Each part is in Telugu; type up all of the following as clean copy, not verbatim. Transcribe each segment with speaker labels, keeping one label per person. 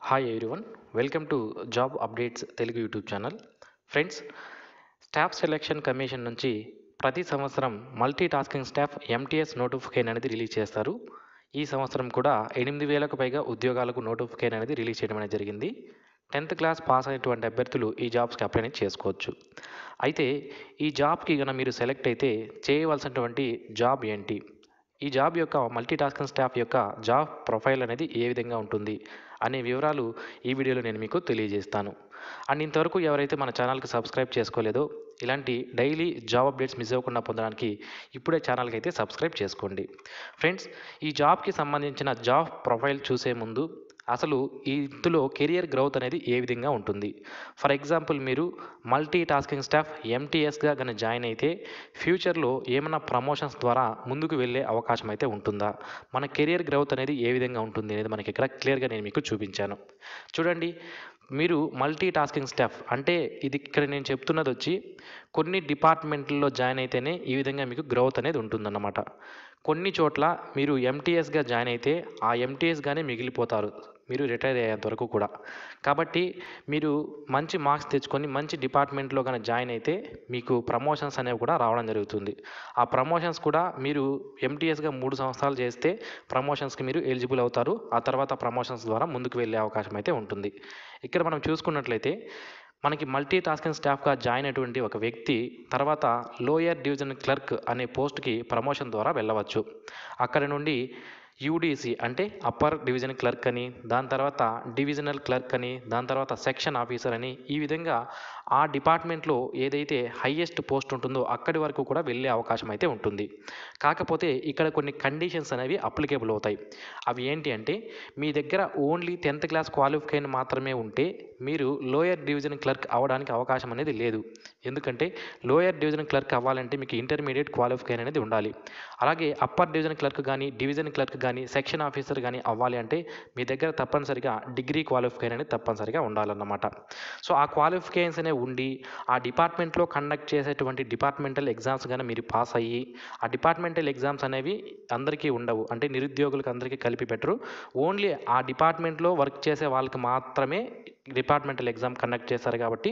Speaker 1: Hi everyone, welcome to job updates Telugu YouTube channel. Friends, staff selection commission నుంచి ప్రతి సంవత్సరం multi tasking staff MTS notification అనేది రిలీజ్ చేస్తారు. ఈ సంవత్సరం కూడా 8,000కు పైగా ఉద్యోగాలకు నోటిఫికేషన్ అనేది రిలీజ్ చేయడం అనేది జరిగింది. 10th క్లాస్ పాస్ అయినటువంటి అభ్యర్థులు ఈ జాబ్స్కి అప్లై అనేది చేసుకోవచ్చు. అయితే ఈ జాబ్కి కనుక మీరు సెలెక్ట్ అయితే చేయవలసినటువంటి జాబ్ ఏంటి, ఈ జాబ్ యొక్క మల్టీ టాస్కింగ్ స్టాఫ్ యొక్క జాబ్ ప్రొఫైల్ అనేది ఏ విధంగా ఉంటుంది అనే వివరాలు ఈ వీడియోలో నేను మీకు తెలియజేస్తాను. అండ్ ఇంతవరకు ఎవరైతే మన ఛానల్కి సబ్స్క్రైబ్ చేసుకోలేదో, ఇలాంటి డైలీ జాబ్ అప్డేట్స్ మిస్ అవ్వకుండా పొందడానికి ఇప్పుడే ఛానల్కి అయితే సబ్స్క్రైబ్ చేసుకోండి. ఫ్రెండ్స్, ఈ జాబ్కి సంబంధించిన జాబ్ ప్రొఫైల్ చూసే ముందు అసలు ఇందులో కెరియర్ గ్రోత్ అనేది ఏ విధంగా ఉంటుంది. ఫర్ ఎగ్జాంపుల్, మీరు మల్టీ టాస్కింగ్ స్టాఫ్ ఎంటీఎస్గా కనుక జాయిన్ అయితే ఫ్యూచర్లో ఏమైనా ప్రమోషన్స్ ద్వారా ముందుకు వెళ్ళే అవకాశం అయితే ఉంటుందా, మన కెరియర్ గ్రోత్ అనేది ఏ విధంగా ఉంటుంది అనేది మనకి ఇక్కడ క్లియర్గా నేను మీకు చూపించాను. చూడండి, మీరు మల్టీ టాస్కింగ్ స్టాఫ్ అంటే ఇది ఇక్కడ నేను చెప్తున్నది వచ్చి కొన్ని డిపార్ట్మెంట్లలో జాయిన్ అయితేనే ఈ విధంగా మీకు గ్రోత్ అనేది ఉంటుందన్నమాట. కొన్ని చోట్ల మీరు ఎంటీఎస్గా జాయిన్ అయితే ఆ ఎంటీఎస్గానే మిగిలిపోతారు మీరు రిటైర్ అయ్యేంత వరకు కూడా. కాబట్టి మీరు మంచి మార్క్స్ తెచ్చుకొని మంచి డిపార్ట్మెంట్లో కనుక జాయిన్ అయితే మీకు ప్రమోషన్స్ అనేవి కూడా రావడం జరుగుతుంది. ఆ ప్రమోషన్స్ కూడా మీరు ఎంటీఎస్గా 3 సంవత్సరాలు చేస్తే ప్రమోషన్స్కి మీరు ఎలిజిబుల్ అవుతారు. ఆ తర్వాత ప్రమోషన్స్ ద్వారా ముందుకు వెళ్ళే అవకాశం అయితే ఉంటుంది. ఇక్కడ మనం చూసుకున్నట్లయితే మనకి మల్టీ టాస్కింగ్ స్టాఫ్గా జాయిన్ అయినటువంటి ఒక వ్యక్తి తర్వాత లోయర్ డివిజన్ క్లర్క్ అనే పోస్ట్కి ప్రమోషన్ ద్వారా వెళ్ళవచ్చు. అక్కడ నుండి యూడీసీ అంటే అప్పర్ డివిజన్ క్లర్క్ అని, దాని తర్వాత డివిజనల్ క్లర్క్ అని, దాని తర్వాత సెక్షన్ ఆఫీసర్ అని, ఈ విధంగా ఆ డిపార్ట్మెంట్లో ఏదైతే హయ్యెస్ట్ పోస్ట్ ఉంటుందో అక్కడి వరకు కూడా వెళ్ళే అవకాశం అయితే ఉంటుంది. కాకపోతే ఇక్కడ కొన్ని కండిషన్స్ అనేవి అప్లికేబుల్ అవుతాయి. అవి ఏంటి అంటే, మీ దగ్గర ఓన్లీ 10th క్లాస్ క్వాలిఫికేషన్ మాత్రమే ఉంటే మీరు లోయర్ డివిజన్ క్లర్క్ అవ్వడానికి అవకాశం అనేది లేదు. ఎందుకంటే లోయర్ డివిజన్ క్లర్క్ అవ్వాలంటే మీకు ఇంటర్మీడియట్ క్వాలిఫికేషన్ అనేది ఉండాలి. అలాగే అప్పర్ డివిజన్ క్లర్క్ కానీ, డివిజన్ క్లర్క్ కానీ, సెక్షన్ ఆఫీసర్ కానీ అవ్వాలి అంటే మీ దగ్గర తప్పనిసరిగా డిగ్రీ క్వాలిఫికేషన్ అనేది తప్పనిసరిగా ఉండాలన్నమాట. సో ఆ క్వాలిఫికేషన్స్ అనేవి ఉండి ఆ డిపార్ట్మెంట్లో కండక్ట్ చేసేటువంటి డిపార్ట్మెంటల్ ఎగ్జామ్స్ కానీ మీరు పాస్ అయ్యి, ఆ డిపార్ట్మెంటల్ ఎగ్జామ్స్ అనేవి అందరికీ ఉండవు, అంటే నిరుద్యోగులకు అందరికీ కలిపి పెట్టరు. ఓన్లీ ఆ డిపార్ట్మెంట్లో వర్క్ చేసే వాళ్ళకి మాత్రమే డిపార్ట్మెంటల్ ఎగ్జామ్ కండక్ట్ చేస్తారు. కాబట్టి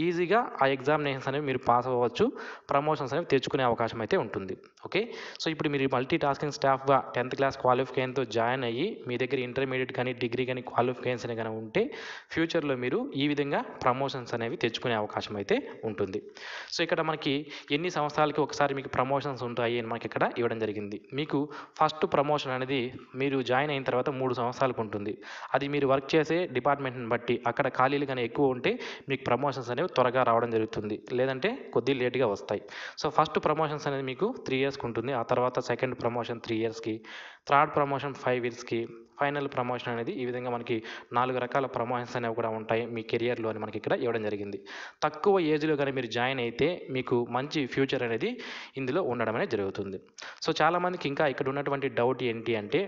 Speaker 1: ఈజీగా ఆ ఎగ్జామినేషన్స్ అనేవి మీరు పాస్ అవ్వచ్చు, ప్రమోషన్స్ అనేవి తెచ్చుకునే అవకాశం అయితే ఉంటుంది. ఓకే, సో ఇప్పుడు మీరు మల్టీ టాస్కింగ్ స్టాఫ్గా 10th క్లాస్ క్వాలిఫికేషన్తో జాయిన్ అయ్యి మీ దగ్గర ఇంటర్మీడియట్ కానీ, డిగ్రీ కానీ క్వాలిఫికేషన్స్ కానీ ఉంటే ఫ్యూచర్లో మీరు ఈ విధంగా ప్రమోషన్స్ అనేవి తెచ్చుకునే అవకాశం అయితే ఉంటుంది. సో ఇక్కడ మనకి ఎన్ని సంవత్సరాలకి ఒకసారి మీకు ప్రమోషన్స్ ఉంటాయి అని మనకి ఇక్కడ ఇవ్వడం జరిగింది. మీకు ఫస్ట్ ప్రమోషన్ అనేది మీరు జాయిన్ అయిన తర్వాత 3 సంవత్సరాలకు ఉంటుంది. అది మీరు వర్క్ చేసే డిపార్ట్మెంట్ని బట్టి అక్కడ ఖాళీలు కానీ ఎక్కువ ఉంటే మీకు ప్రమోషన్స్ అనేవి త్వరగా రావడం జరుగుతుంది, లేదంటే కొద్దిగా లేట్గా వస్తాయి. సో ఫస్ట్ ప్రమోషన్స్ అనేది మీకు 3 ఇయర్స్కి ఉంటుంది. ఆ తర్వాత సెకండ్ ప్రమోషన్ 3 ఇయర్స్కి, థర్డ్ ప్రమోషన్ 5 ఇయర్స్కి, ఫైనల్ ప్రమోషన్ అనేది ఈ విధంగా మనకి 4 రకాల ప్రమోషన్స్ అనేవి కూడా ఉంటాయి మీ కెరియర్లో అని మనకి ఇక్కడ ఇవ్వడం జరిగింది. తక్కువ ఏజ్లో కానీ మీరు జాయిన్ అయితే మీకు మంచి ఫ్యూచర్ అనేది ఇందులో ఉండడం అనేది జరుగుతుంది. సో చాలామందికి ఇంకా ఇక్కడ ఉన్నటువంటి డౌట్ ఏంటి అంటే,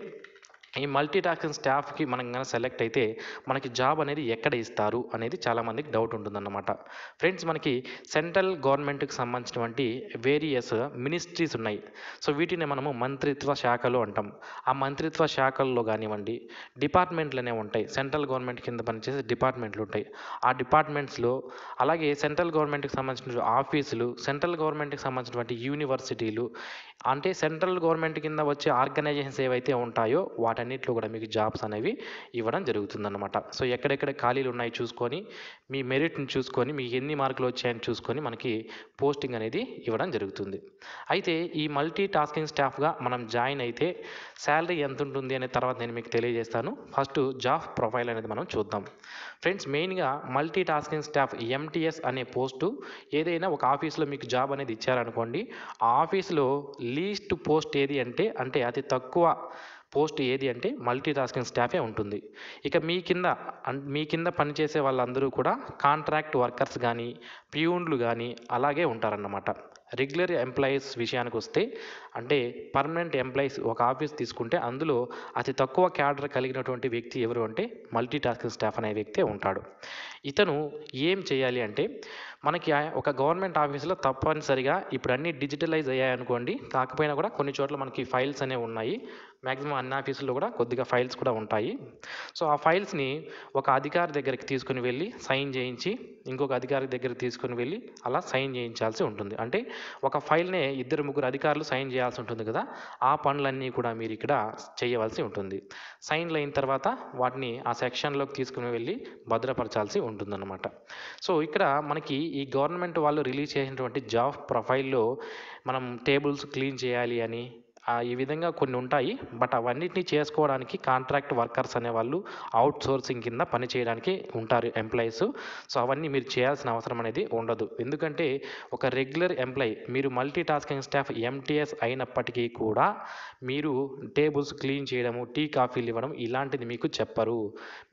Speaker 1: ఈ మల్టీ టాస్కింగ్ స్టాఫ్కి మనం కనుక సెలెక్ట్ అయితే మనకి జాబ్ అనేది ఎక్కడ ఇస్తారు అనేది చాలామందికి డౌట్ ఉంటుందన్నమాట. ఫ్రెండ్స్, మనకి సెంట్రల్ గవర్నమెంట్కి సంబంధించినటువంటి వేరియస్ మినిస్ట్రీస్ ఉన్నాయి. సో వీటిని మనము మంత్రిత్వ శాఖలు అంటాం. ఆ మంత్రిత్వ శాఖల్లో కానివ్వండి, డిపార్ట్మెంట్లు అనేవి ఉంటాయి. సెంట్రల్ గవర్నమెంట్ కింద పనిచేసే డిపార్ట్మెంట్లు ఉంటాయి. ఆ డిపార్ట్మెంట్స్లో అలాగే సెంట్రల్ గవర్నమెంట్కి సంబంధించిన ఆఫీసులు, సెంట్రల్ గవర్నమెంట్కి సంబంధించినటువంటి యూనివర్సిటీలు, అంటే సెంట్రల్ గవర్నమెంట్ కింద వచ్చే ఆర్గనైజేషన్స్ ఏవైతే ఉంటాయో వాటన్నిటిలో కూడా మీకు జాబ్స్ అనేవి ఇవ్వడం జరుగుతుందన్నమాట. సో ఎక్కడెక్కడ ఖాళీలు ఉన్నాయి చూసుకొని, మీ మెరిట్ని చూసుకొని, మీకు ఎన్ని మార్కులు వచ్చాయని చూసుకొని మనకి పోస్టింగ్ అనేది ఇవ్వడం జరుగుతుంది. అయితే ఈ మల్టీ టాస్కింగ్ స్టాఫ్గా మనం జాయిన్ అయితే శాలరీ ఎంత ఉంటుంది అనే తర్వాత నేను మీకు తెలియజేస్తాను. ఫస్ట్ జాబ్ ప్రొఫైల్ అనేది మనం చూద్దాం. ఫ్రెండ్స్, మెయిన్గా మల్టీ టాస్కింగ్ స్టాఫ్ ఎంటీఎస్ అనే పోస్టు ఏదైనా ఒక ఆఫీస్లో మీకు జాబ్ అనేది ఇచ్చారనుకోండి, ఆ ఆఫీస్లో లీస్ట్ పోస్ట్ ఏది అంటే అతి తక్కువ పోస్ట్ ఏది అంటే మల్టీ టాస్కింగ్ స్టాఫే ఉంటుంది. ఇక మీ కింద పనిచేసే వాళ్ళందరూ కూడా కాంట్రాక్ట్ వర్కర్స్ కానీ, ప్యూన్లు కానీ అలాగే ఉంటారన్నమాట. రెగ్యులర్ ఎంప్లాయీస్ విషయానికి వస్తే, అంటే పర్మనెంట్ ఎంప్లాయీస్ ఒక ఆఫీస్ తీసుకుంటే అందులో అతి తక్కువ క్యాడర్ కలిగినటువంటి వ్యక్తి ఎవరు అంటే మల్టీ టాస్కింగ్ స్టాఫ్ అనే వ్యక్తే ఉంటాడు. ఇతను ఏం చేయాలి అంటే, మనకి ఒక గవర్నమెంట్ ఆఫీసులో తప్పనిసరిగా ఇప్పుడు అన్నీ డిజిటలైజ్ అయ్యాయనుకోండి, కాకపోయినా కూడా కొన్ని చోట్ల మనకి ఫైల్స్ అనేవి ఉన్నాయి. మ్యాక్సిమం అన్ని ఆఫీసుల్లో కూడా కొద్దిగా ఫైల్స్ కూడా ఉంటాయి. సో ఆ ఫైల్స్ని ఒక అధికారి దగ్గరికి తీసుకుని వెళ్ళి సైన్ చేయించి ఇంకొక అధికారి దగ్గరికి తీసుకుని వెళ్ళి అలా సైన్ చేయించాల్సి ఉంటుంది. అంటే ఒక ఫైల్నే ఇద్దరు ముగ్గురు అధికారులు సైన్ చేయాల్సి ఉంటుంది కదా, ఆ పనులన్నీ కూడా మీరు ఇక్కడ చేయవలసి ఉంటుంది. సైన్లు అయిన తర్వాత వాటిని ఆ సెక్షన్లోకి తీసుకుని వెళ్ళి భద్రపరచాల్సి ఉంటుందన్నమాట. సో ఇక్కడ మనకి ఈ గవర్నమెంట్ వాళ్ళు రిలీజ్ చేసినటువంటి జాబ్ ప్రొఫైల్లో మనం టేబుల్స్ క్లీన్ చేయాలి అని ఈ విధంగా కొన్ని ఉంటాయి. బట్ అవన్నిటిని చేసుకోవడానికి కాంట్రాక్ట్ వర్కర్స్ అనేవాళ్ళు అవుట్ సోర్సింగ్ కింద పని చేయడానికి ఉంటారు ఎంప్లాయీస్. సో అవన్నీ మీరు చేయాల్సిన అవసరం అనేది ఉండదు. ఎందుకంటే ఒక రెగ్యులర్ ఎంప్లాయీ మీరు మల్టీ టాస్కింగ్ స్టాఫ్ ఎంటీఎస్ అయినప్పటికీ కూడా మీరు టేబుల్స్ క్లీన్ చేయడము, టీ కాఫీలు ఇవ్వడం ఇలాంటిది మీకు చెప్పరు.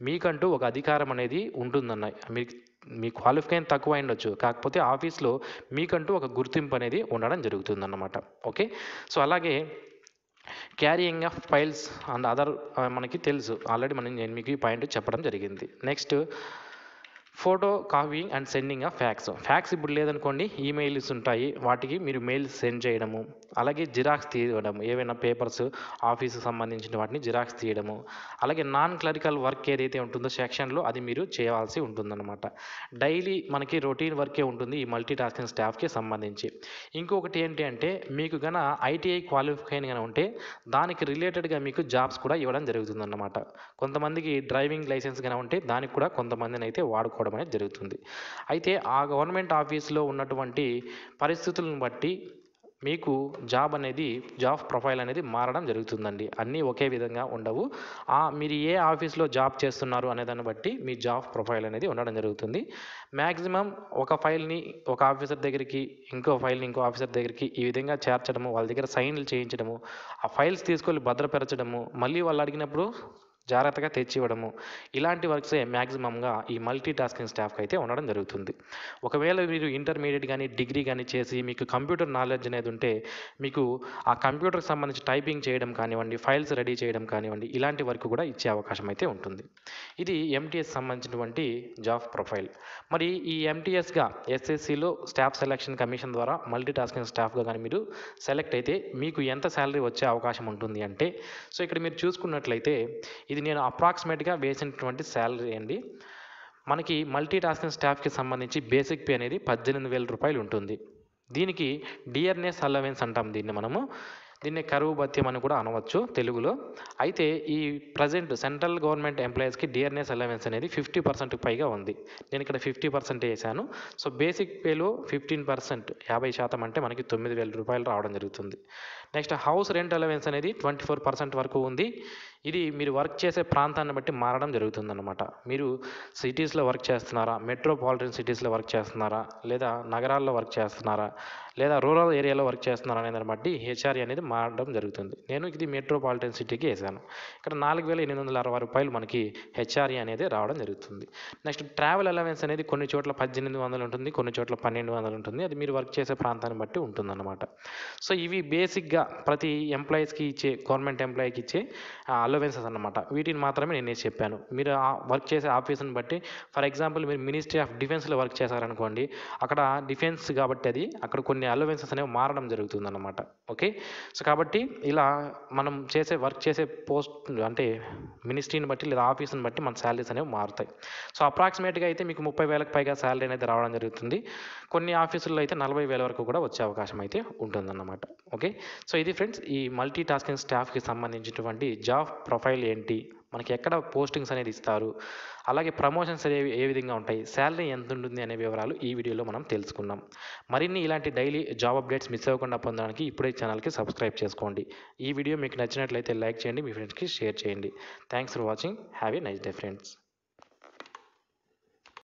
Speaker 1: మీకంటూ ఒక అధికారం అనేది ఉంటుందన్న. మీకు మీ క్వాలిఫికేషన్ తక్కువ ఉండొచ్చు, కాకపోతే ఆఫీస్లో మీకంటూ ఒక గుర్తింపు అనేది ఉండడం జరుగుతుందన్నమాట. ఓకే, సో అలాగే carrying of files and other మనకి తెలుసు ఆల్రెడీ నేను మీకు ఈ పాయింట్ చెప్పడం జరిగింది. Next photo copying and sending of fax ఇప్పుడు లేదనుకోండి, ఈమెయిల్స్ ఉంటాయి, వాటికి మీరు మెయిల్స్ సెండ్ చేయడము, అలాగే జిరాక్స్ తీయడం, ఏవైనా పేపర్స్ ఆఫీస్కి సంబంధించిన వాటిని జిరాక్స్ తీయడము, అలాగే నాన్ క్లరికల్ వర్క్ ఏదైతే ఉంటుందో సెక్షన్లో అది మీరు చేయాల్సి ఉంటుందన్నమాట. డైలీ మనకి రొటీన్ వర్కే ఉంటుంది ఈ మల్టీ టాస్కింగ్ స్టాఫ్కి సంబంధించి. ఇంకొకటి ఏంటి అంటే మీకు గన ఐటీఐ క్వాలిఫికేషన్ కనుక ఉంటే దానికి రిలేటెడ్గా మీకు జాబ్స్ కూడా ఇవ్వడం జరుగుతుందన్నమాట. కొంతమందికి డ్రైవింగ్ లైసెన్స్ కనుక ఉంటే దానికి కూడా కొంతమందిని అయితే వాడుకోవడం అనేది జరుగుతుంది. అయితే ఆ గవర్నమెంట్ ఆఫీస్లో ఉన్నటువంటి పరిస్థితులను బట్టి మీకు జాబ్ ప్రొఫైల్ అనేది మారడం జరుగుతుందండి. అన్నీ ఒకే విధంగా ఉండవు. మీరు ఏ ఆఫీస్లో జాబ్ చేస్తున్నారు అనే దాన్ని బట్టి మీ జాబ్ ప్రొఫైల్ అనేది ఉండడం జరుగుతుంది. మ్యాక్సిమం ఒక ఫైల్ని ఒక ఆఫీసర్ దగ్గరికి, ఇంకో ఫైల్ని ఇంకో ఆఫీసర్ దగ్గరికి ఈ విధంగా చేర్చడము, వాళ్ళ దగ్గర సైన్లు చేయించడము, ఆ ఫైల్స్ తీసుకొని భద్రపరచడము, మళ్ళీ వాళ్ళు అడిగినప్పుడు జాగ్రత్తగా తెచ్చివ్వడము, ఇలాంటి వర్క్సే మ్యాక్సిమంగా ఈ మల్టీ టాస్కింగ్ స్టాఫ్కి అయితే ఉండడం జరుగుతుంది. ఒకవేళ మీరు ఇంటర్మీడియట్ కానీ డిగ్రీ కానీ చేసి మీకు కంప్యూటర్ నాలెడ్జ్ అనేది ఉంటే మీకు ఆ కంప్యూటర్కి సంబంధించి టైపింగ్ చేయడం కానివ్వండి, ఫైల్స్ రెడీ చేయడం కానివ్వండి, ఇలాంటి వర్క్ కూడా ఇచ్చే అవకాశం అయితే ఉంటుంది. ఇది ఎంటీఎస్ సంబంధించినటువంటి జాబ్ ప్రొఫైల్. మరి ఈ ఎంటీఎస్గా ఎస్ఎస్సిలో స్టాఫ్ సెలక్షన్ కమిషన్ ద్వారా మల్టీ టాస్కింగ్ స్టాఫ్గా కానీ మీరు సెలెక్ట్ అయితే మీకు ఎంత శాలరీ వచ్చే అవకాశం ఉంటుంది అంటే, సో ఇక్కడ మీరు చూసుకున్నట్లయితే ఇది నేను అప్రాక్సిమేట్గా వేసినటువంటి శాలరీ అండి. మనకి మల్టీ టాస్కింగ్ స్టాఫ్కి సంబంధించి బేసిక్ పే అనేది 18,000 రూపాయలు ఉంటుంది. దీనికి డియర్నెస్ అలవెన్స్ అంటాం దీన్ని కరువు భత్యం అని కూడా అనవచ్చు తెలుగులో. అయితే ఈ ప్రజెంట్ సెంట్రల్ గవర్నమెంట్ ఎంప్లాయీస్కి డియర్నెస్ అలవెన్స్ అనేది 50% పైగా ఉంది. నేను ఇక్కడ 50% వేసాను. సో బేసిక్ పేలో 15%, 50% అంటే మనకి 9,000 రూపాయలు రావడం జరుగుతుంది. నెక్స్ట్ హౌస్ రెంట్ అలవెన్స్ అనేది 24% వరకు ఉంది. ఇది మీరు వర్క్ చేసే ప్రాంతాన్ని బట్టి మారడం జరుగుతుందన్నమాట. మీరు సిటీస్లో వర్క్ చేస్తున్నారా, మెట్రోపాలిటన్ సిటీస్లో వర్క్ చేస్తున్నారా, లేదా నగరాల్లో వర్క్ చేస్తున్నారా, లేదా రూరల్ ఏరియాలో వర్క్ చేస్తున్నారా అనే దాన్ని బట్టి హెచ్ఆర్ఏ అనేది మారడం జరుగుతుంది. నేను ఇది మెట్రోపాలిటన్ సిటీకి వేసాను. ఇక్కడ 4,860 రూపాయలు మనకి హెచ్ఆర్ఏ అనేది రావడం జరుగుతుంది. నెక్స్ట్ ట్రావెల్ అలవెన్స్ అనేది కొన్ని చోట్ల 1,800 ఉంటుంది, కొన్ని చోట్ల 1,200 ఉంటుంది. అది మీరు వర్క్ చేసే ప్రాంతాన్ని బట్టి ఉంటుందన్నమాట. సో ఇవి బేసిక్గా ప్రతి ఎంప్లాయీస్కి ఇచ్చే, గవర్నమెంట్ ఎంప్లాయీకి ఇచ్చే అలవెన్సెస్ అన్నమాట. వీటిని మాత్రమే నేను చెప్పాను. మీరు వర్క్ చేసే ఆఫీస్ని బట్టి, ఫర్ ఎగ్జాంపుల్ మీరు మినిస్ట్రీ ఆఫ్ డిఫెన్స్లో వర్క్ చేశారనుకోండి, అక్కడ డిఫెన్స్ కాబట్టి అక్కడ కొన్ని అలవెన్సెస్ అనేవి మారడం జరుగుతుందన్నమాట. ఓకే, సో కాబట్టి ఇలా మనం వర్క్ చేసే పోస్ట్ అంటే మినిస్ట్రీని బట్టి లేదా ఆఫీస్ని బట్టి మన శాలరీస్ అనేవి మారుతాయి. సో అప్రాక్సిమేట్గా అయితే మీకు 30,000కి పైగా శాలరీ అనేది రావడం జరుగుతుంది. కొన్ని ఆఫీసుల్లో అయితే 40,000 వరకు కూడా వచ్చే అవకాశం అయితే ఉంటుందన్నమాట. ఓకే, సో ఇది ఫ్రెండ్స్ ఈ మల్టీ టాస్కింగ్ స్టాఫ్కి సంబంధించినటువంటి జాబ్ ప్రొఫైల్ ఏంటి, మనకి ఎక్కడ పోస్టింగ్స్ అనేది ఇస్తారు, అలాగే ప్రమోషన్స్ అనేవి ఏ విధంగా ఉంటాయి, శాలరీ ఎంత ఉంటుంది అనే వివరాలు ఈ వీడియోలో మనం తెలుసుకున్నాం. మరిన్ని ఇలాంటి డైలీ జాబ్ అప్డేట్స్ మిస్ అవ్వకుండా పొందడానికి ఇప్పుడే ఛానల్కి సబ్స్క్రైబ్ చేసుకోండి. ఈ వీడియో మీకు నచ్చినట్లయితే లైక్ చేయండి, మీ ఫ్రెండ్స్కి షేర్ చేయండి. Thanks for watching. Have a nice day friends.